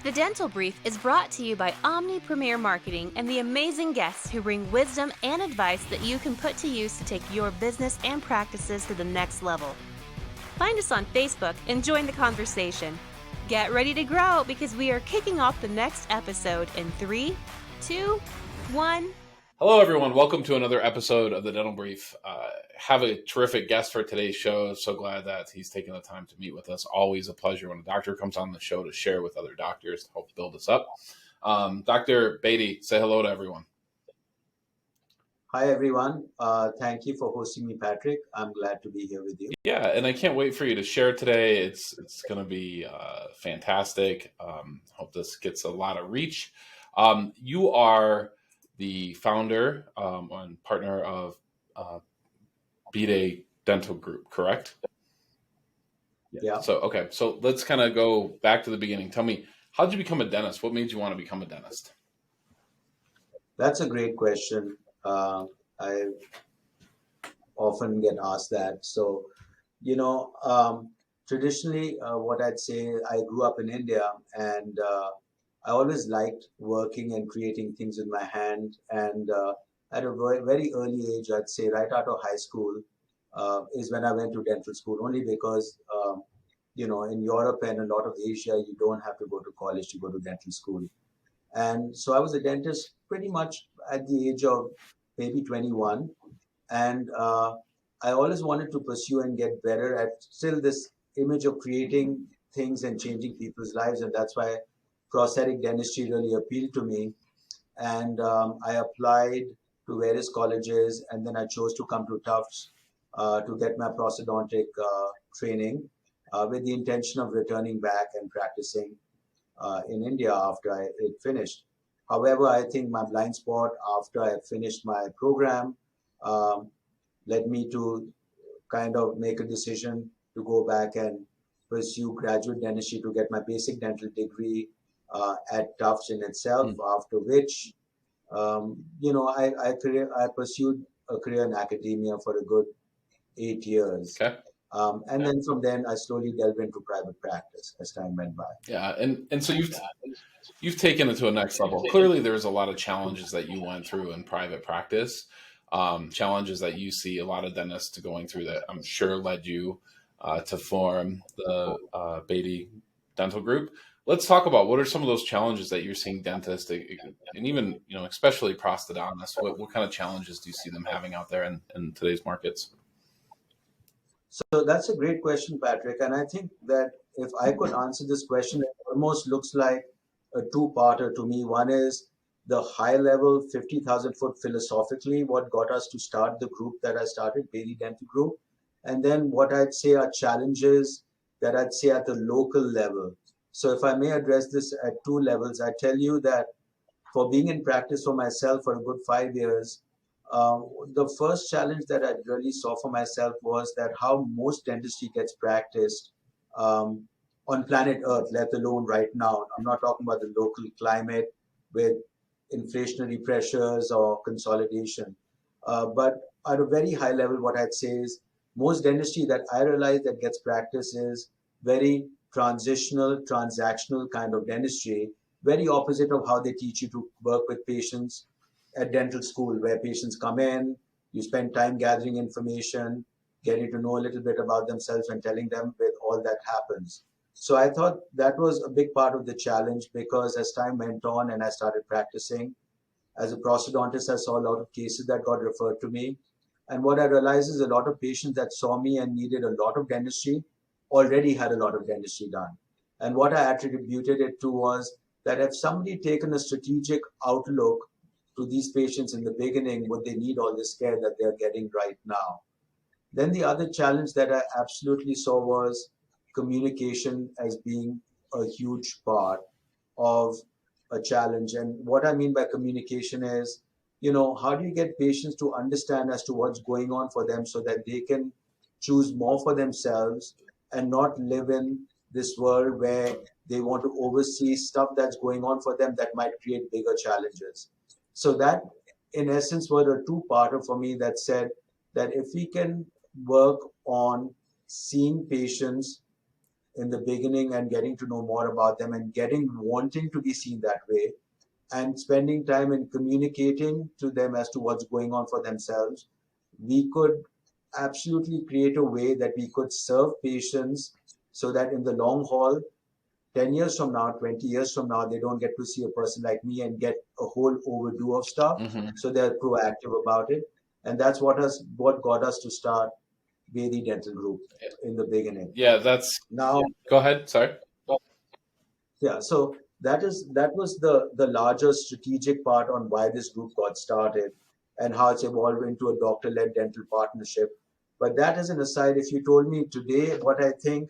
The Dental Brief is brought to you by Omni Premier Marketing and the amazing guests who bring wisdom and advice that you can put to use to take your business and practices to the next level. Find us on Facebook and join the conversation. Get ready to grow because we are kicking off the next episode in 3, 2, 1. Hello, everyone. Welcome to another episode of the Dental Brief. Have a terrific guest for today's show. So glad that he's taken the time to meet with us. Always a pleasure when a doctor comes on the show to share with other doctors to help build us up. Dr. Bedi, say hello to everyone. Hi, everyone. Thank you for hosting me, Patrick. I'm glad to be here with you. Yeah, and I can't wait for you to share today. It's going to be fantastic. Hope this gets a lot of reach. You are the founder and partner of Bedi Dental Group, correct? Yeah. So let's kind of go back to the beginning. Tell me, how did you become a dentist? What made you want to become a dentist? That's a great question. I often get asked that. So, traditionally, what I'd say, I grew up in India, and I always liked working and creating things with my hand. And at a very, very early age, I'd say right out of high school, is when I went to dental school, only because, in Europe and a lot of Asia, you don't have to go to college to go to dental school. And so I was a dentist pretty much at the age of maybe 21. And I always wanted to pursue and get better at still this image of creating things and changing people's lives. And that's why prosthetic dentistry really appealed to me. And I applied to various colleges, and then I chose to come to Tufts to get my prosthodontic training with the intention of returning back and practicing in India after it finished. However, I think my blind spot after I finished my program led me to kind of make a decision to go back and pursue graduate dentistry to get my basic dental degree at Tufts in itself, after which, I pursued a career in academia for a good 8 years. Okay. And then from then, I slowly delved into private practice as time went by. Yeah, and so you've taken it to a next level. Clearly, there's a lot of challenges that you went through in private practice, challenges that you see a lot of dentists going through that I'm sure led you to form the Bedi Dental Group. Let's talk about what are some of those challenges that you're seeing dentists and even, especially prosthodontists. What kind of challenges do you see them having out there in today's markets? So that's a great question, Patrick. And I think that if I could answer this question, it almost looks like a two-parter to me. One is the high-level 50,000-foot philosophically, what got us to start the group that I started, Bedi Dental Group. And then what I'd say are challenges that I'd say at the local level. So if I may address this at two levels, I tell you that for being in practice for myself for a good 5 years, the first challenge that I really saw for myself was that how most dentistry gets practiced on planet Earth, let alone right now. I'm not talking about the local climate with inflationary pressures or consolidation. But at a very high level, what I'd say is most dentistry that I realize that gets practiced is very transitional, transactional kind of dentistry, very opposite of how they teach you to work with patients at dental school, where patients come in, you spend time gathering information, getting to know a little bit about themselves and telling them with all that happens. So I thought that was a big part of the challenge, because as time went on and I started practicing, as a prosthodontist, I saw a lot of cases that got referred to me. And what I realized is a lot of patients that saw me and needed a lot of dentistry already had a lot of dentistry done. And what I attributed it to was that if somebody had taken a strategic outlook to these patients in the beginning, would they need all this care that they're getting right now? Then the other challenge that I absolutely saw was communication as being a huge part of a challenge. And what I mean by communication is, how do you get patients to understand as to what's going on for them so that they can choose more for themselves and not live in this world where they want to oversee stuff that's going on for them that might create bigger challenges. So that, in essence, was a two-parter for me that said that if we can work on seeing patients in the beginning and getting to know more about them and wanting to be seen that way and spending time in communicating to them as to what's going on for themselves, we could absolutely create a way that we could serve patients so that in the long haul, 10 years from now, 20 years from now, they don't get to see a person like me and get a whole overdue of stuff. Mm-hmm. So they're proactive about it. And that's what got us to start Bedi Dental Group in the beginning. Yeah, that's now. Go ahead. Sorry. Yeah, so that was the larger strategic part on why this group got started and how it's evolved into a doctor-led dental partnership. But that as an aside, if you told me today what I think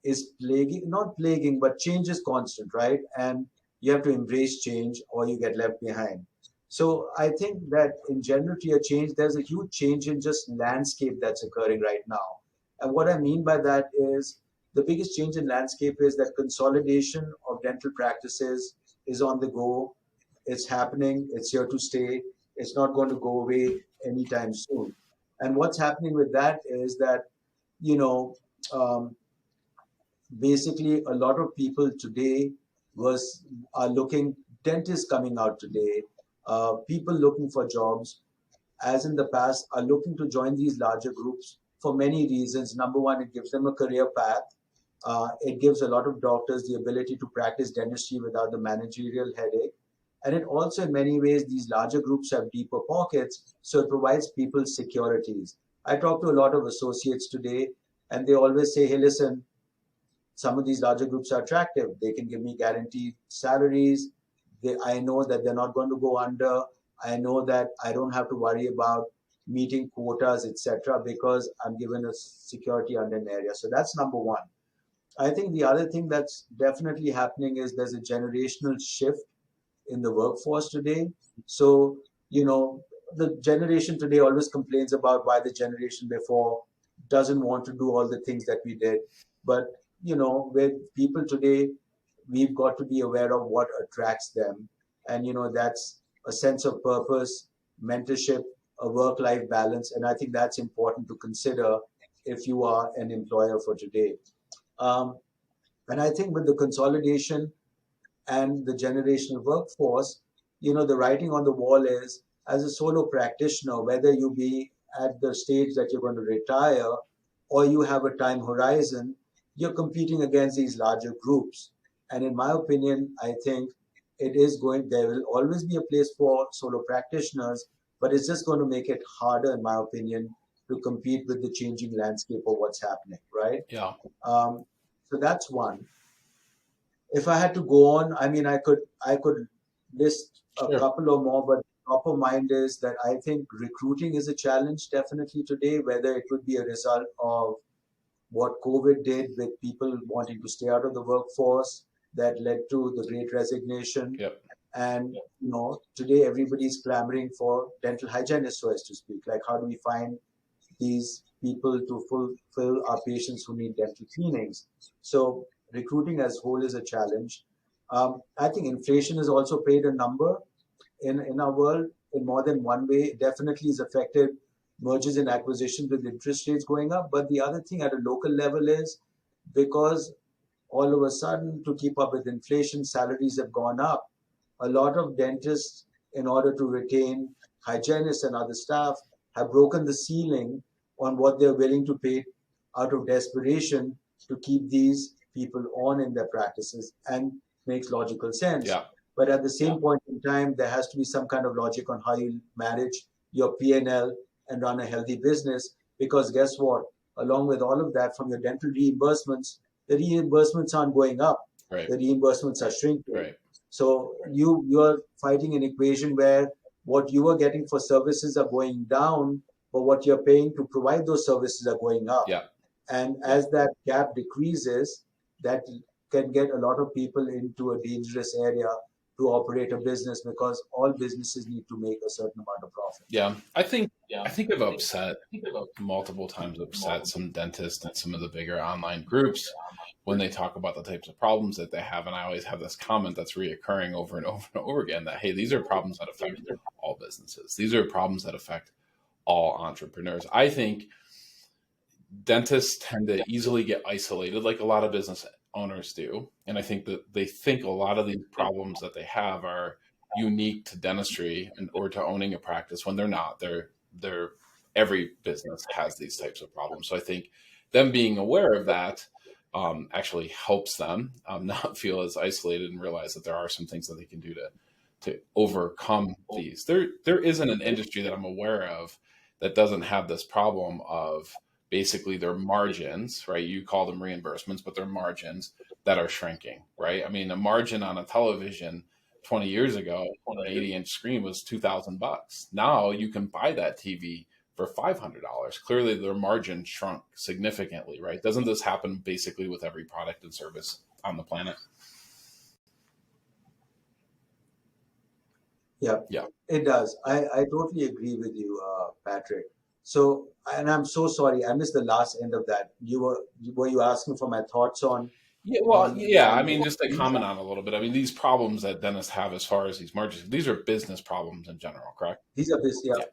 is not plaguing, but change is constant, right? And you have to embrace change or you get left behind. So I think that in general to your change, there's a huge change in just landscape that's occurring right now. And what I mean by that is the biggest change in landscape is that consolidation of dental practices is on the go. It's happening. It's here to stay. It's not going to go away anytime soon. And what's happening with that is that, you know, basically a lot of people today are looking, dentists coming out today, people looking for jobs, as in the past, are looking to join these larger groups for many reasons. Number one, it gives them a career path. It gives a lot of doctors the ability to practice dentistry without the managerial headache. And it also, in many ways, these larger groups have deeper pockets, so it provides people securities. I talk to a lot of associates today, and they always say, hey, listen, some of these larger groups are attractive. They can give me guaranteed salaries. I know that they're not going to go under. I know that I don't have to worry about meeting quotas, etc., because I'm given a security under an area. So that's number one. I think the other thing that's definitely happening is there's a generational shift in the workforce today. So, you know, the generation today always complains about why the generation before doesn't want to do all the things that we did. But, you know, with people today, we've got to be aware of what attracts them. And, you know, that's a sense of purpose, mentorship, a work-life balance. And I think that's important to consider if you are an employer for today. And I think with the consolidation and the generational workforce, you know, the writing on the wall is, as a solo practitioner, whether you be at the stage that you're going to retire or you have a time horizon, you're competing against these larger groups. And in my opinion, I think there will always be a place for solo practitioners, but it's just going to make it harder, in my opinion, to compete with the changing landscape of what's happening, right? Yeah. So that's one. If I had to go on, I mean, I could list a couple or more, but top of mind is that I think recruiting is a challenge definitely today, whether it would be a result of what COVID did with people wanting to stay out of the workforce that led to the Great Resignation. Yep. And, you know, today everybody's clamoring for dental hygienists, so as to speak. Like, how do we find these people to fulfill our patients who need dental cleanings? So recruiting as whole is a challenge. I think inflation has also played a number in our world in more than one way. It definitely has affected mergers and acquisitions with interest rates going up. But the other thing at a local level is because all of a sudden, to keep up with inflation, salaries have gone up. A lot of dentists, in order to retain hygienists and other staff, have broken the ceiling on what they're willing to pay out of desperation to keep these people on in their practices, and makes logical sense. Yeah. But at the same point in time, there has to be some kind of logic on how you manage your P&L and run a healthy business, because guess what? Along with all of that, from your dental reimbursements, the reimbursements aren't going up. Right. The reimbursements are shrinking. Right. So you're fighting an equation where what you are getting for services are going down, but what you're paying to provide those services are going up. Yeah. And as that gap decreases, that can get a lot of people into a dangerous area to operate a business, because all businesses need to make a certain amount of profit. Yeah. I think I've multiple times upset some dentists and some of the bigger online groups when they talk about the types of problems that they have. And I always have this comment that's reoccurring over and over and over again that, hey, these are problems that affect all businesses. These are problems that affect all entrepreneurs. I think dentists tend to easily get isolated, like a lot of business owners do. And I think that they think a lot of these problems that they have are unique to dentistry or to owning a practice, when they're not. They're every business has these types of problems. So I think them being aware of that actually helps them not feel as isolated and realize that there are some things that they can do to overcome these. There isn't an industry that I'm aware of that doesn't have this problem of basically their margins, right? You call them reimbursements, but they're margins that are shrinking, right? I mean, a margin on a television 20 years ago on an 80-inch screen was $2,000. Now you can buy that TV for $500. Clearly their margin shrunk significantly, right? Doesn't this happen basically with every product and service on the planet? Yeah, Yeah. it does. I totally agree with you, Patrick. So, and I'm so sorry, I missed the last end of that. Were you asking for my thoughts Yeah, well, yeah. I mean, the just to comment on a little bit. I mean, these problems that dentists have as far as these margins, these are business problems in general, correct? these are this, yeah, Yeah.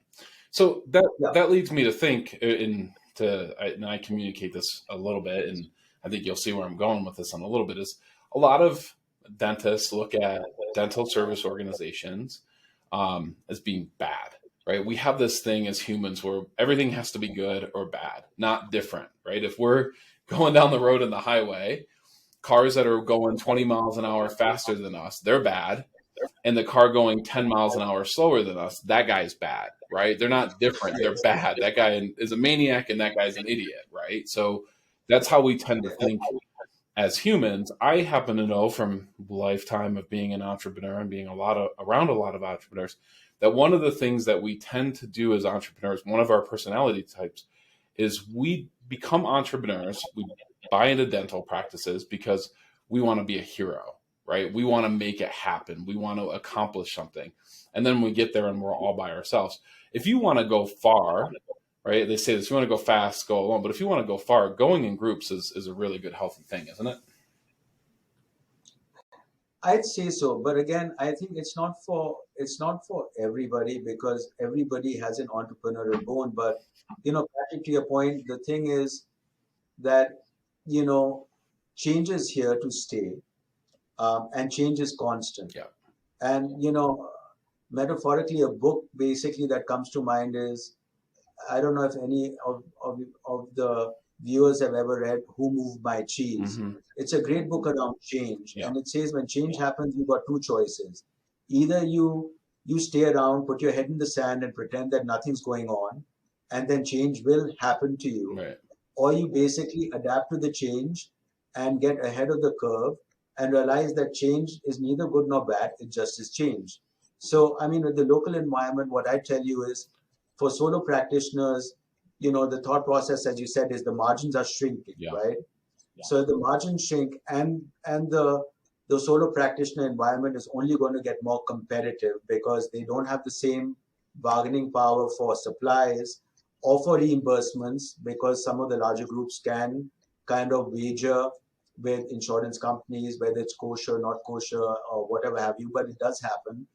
So yeah. that leads me to think, and I communicate this a little bit, and I think you'll see where I'm going with this in a little bit. Is a lot of dentists look at dental service organizations as being bad, right? We have this thing as humans where everything has to be good or bad, not different, right? If we're going down the road in the highway, cars that are going 20 miles an hour faster than us, they're bad. And the car going 10 miles an hour slower than us, that guy's bad, right? They're not different. They're bad. That guy is a maniac and that guy's an idiot, right? So that's how we tend to think as humans. I happen to know from a lifetime of being an entrepreneur and being around a lot of entrepreneurs, that one of the things that we tend to do as entrepreneurs, one of our personality types, is we become entrepreneurs. We buy into dental practices because we want to be a hero, right? We want to make it happen. We want to accomplish something. And then we get there and we're all by ourselves. If you want to go far, right? They say this, if you want to go fast, go alone. But if you want to go far, going in groups is a really good, healthy thing, isn't it? I'd say so, but again, I think it's not for everybody, because everybody has an entrepreneurial bone. But Patrick, to your point, the thing is that you know change is here to stay, and change is constant. Yeah. And metaphorically, a book basically that comes to mind is, I don't know if any of the viewers have ever read Who Moved My Cheese. Mm-hmm. It's a great book around change. Yeah. And it says when change happens, you've got two choices. Either you stay around, put your head in the sand and pretend that nothing's going on, and then change will happen to you. Right. Or you basically adapt to the change and get ahead of the curve and realize that change is neither good nor bad, it just is change. So, I mean, with the local environment, what I tell you is, for solo practitioners, the thought process, as you said, is the margins are shrinking, Yeah. right? So the margins shrink, and the solo practitioner environment is only going to get more competitive, because they don't have the same bargaining power for supplies or for reimbursements, because some of the larger groups can kind of wager with insurance companies, whether it's kosher, not kosher, or whatever have you, but it does happen.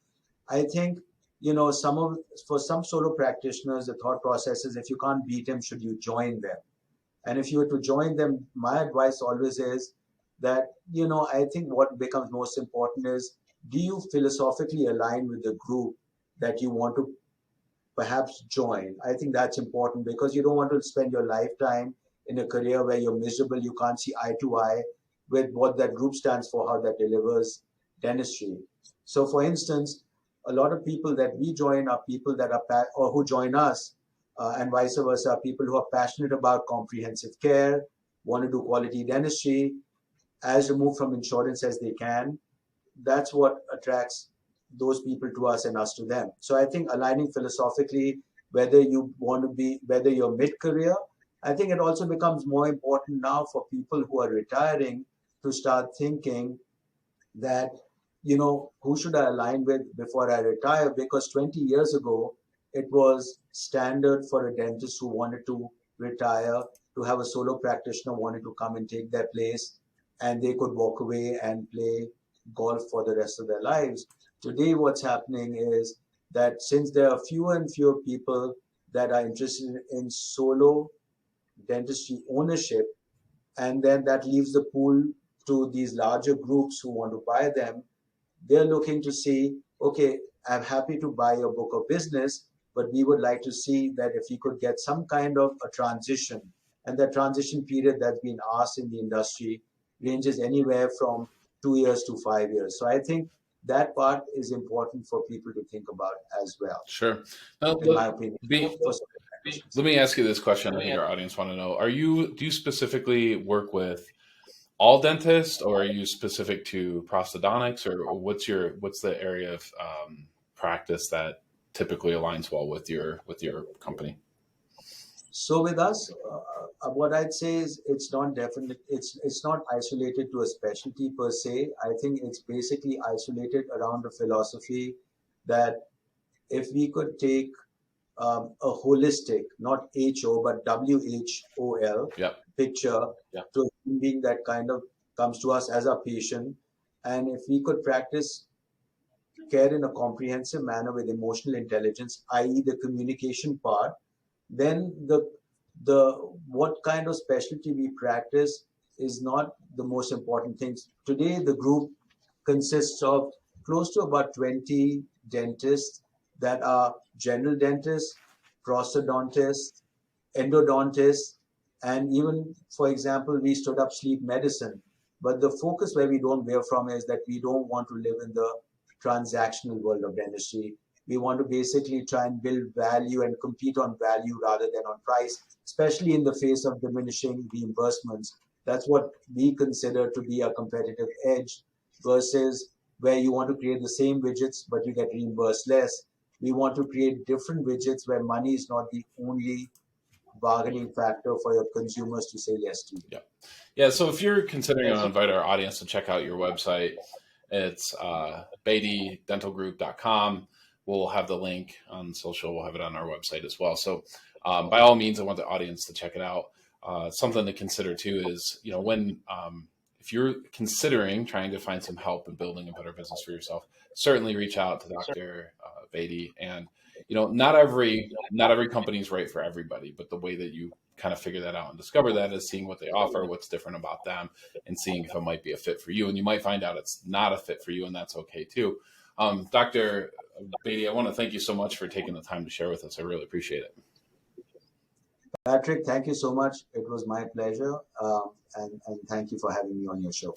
I think, for some solo practitioners, the thought process is, if you can't beat them, should you join them? And if you were to join them, my advice always is that, I think what becomes most important is, do you philosophically align with the group that you want to perhaps join? I think that's important, because you don't want to spend your lifetime in a career where you're miserable, you can't see eye to eye with what that group stands for, how that delivers dentistry. So, for instance, a lot of people that we join are people that are, or who join us, and vice versa, are people who are passionate about comprehensive care, want to do quality dentistry, as removed from insurance as they can. That's what attracts those people to us and us to them. So I think aligning philosophically, whether you want to be, whether you're mid-career, I think it also becomes more important now for people who are retiring to start thinking that, who should I align with before I retire? Because 20 years ago, it was standard for a dentist who wanted to retire to have a solo practitioner wanted to come and take their place, and they could walk away and play golf for the rest of their lives. Today, what's happening is that since there are fewer and fewer people that are interested in solo dentistry ownership, and then that leaves the pool to these larger groups who want to buy them. They're looking to see, okay, I'm happy to buy your book of business, but we would like to see that if we could get some kind of a transition. And the transition period that's been asked in the industry ranges anywhere from 2 years to 5 years. So I think that part is important for people to think about as well, Sure. Now, in my opinion. let me ask you this question. I think our audience want to know: do you specifically work with all dentists, or are you specific to prosthodontics, or what's the area of practice that typically aligns well with your company? So with us, what I'd say is it's not definite. It's not isolated to a specialty per se. I think it's basically isolated around the philosophy that if we could take a holistic, not HO, but WHOL Yep. picture Yep. to a human being that kind of comes to us as a patient. And if we could practice care in a comprehensive manner with emotional intelligence, i.e. the communication part, then the what kind of specialty we practice is not the most important thing. Today, the group consists of close to about 20 dentists that are general dentists, prosthodontists, endodontists, and even, for example, we stood up sleep medicine. But the focus where we don't veer from is that we don't want to live in the transactional world of dentistry. We want to basically try and build value and compete on value rather than on price, especially in the face of diminishing reimbursements. That's what we consider to be a competitive edge versus where you want to create the same widgets, but you get reimbursed less. We want to create different widgets where money is not the only bargaining factor for your consumers to say yes to you. Yeah. Yeah. So if you're considering to invite our audience to check out your website, it's BediDentalGroup.com. We'll have the link on social. We'll have it on our website as well. So by all means, I want the audience to check it out. Something to consider too is, when if you're considering trying to find some help in building a better business for yourself, certainly reach out to Dr. Bedi. And not every company is right for everybody, but the way that you kind of figure that out and discover that is seeing what they offer, what's different about them, and seeing if it might be a fit for you. And you might find out it's not a fit for you, and that's okay too. Dr. Bedi, I want to thank you so much for taking the time to share with us. I really appreciate it. Patrick, thank you so much. It was my pleasure. And thank you for having me on your show.